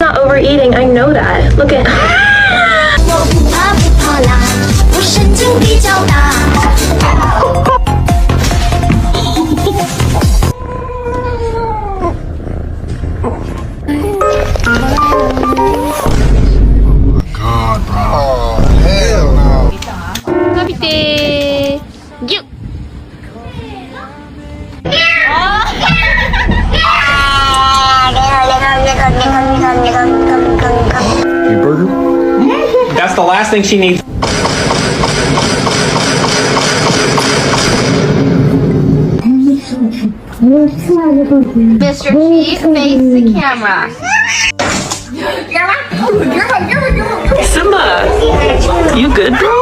Not overeating, I know that. Look at. God, bro. Oh, hell no. 伸びてギュッ Your burger? That's the last thing she needs. Mr. G, face the camera. Simba, you good, bro?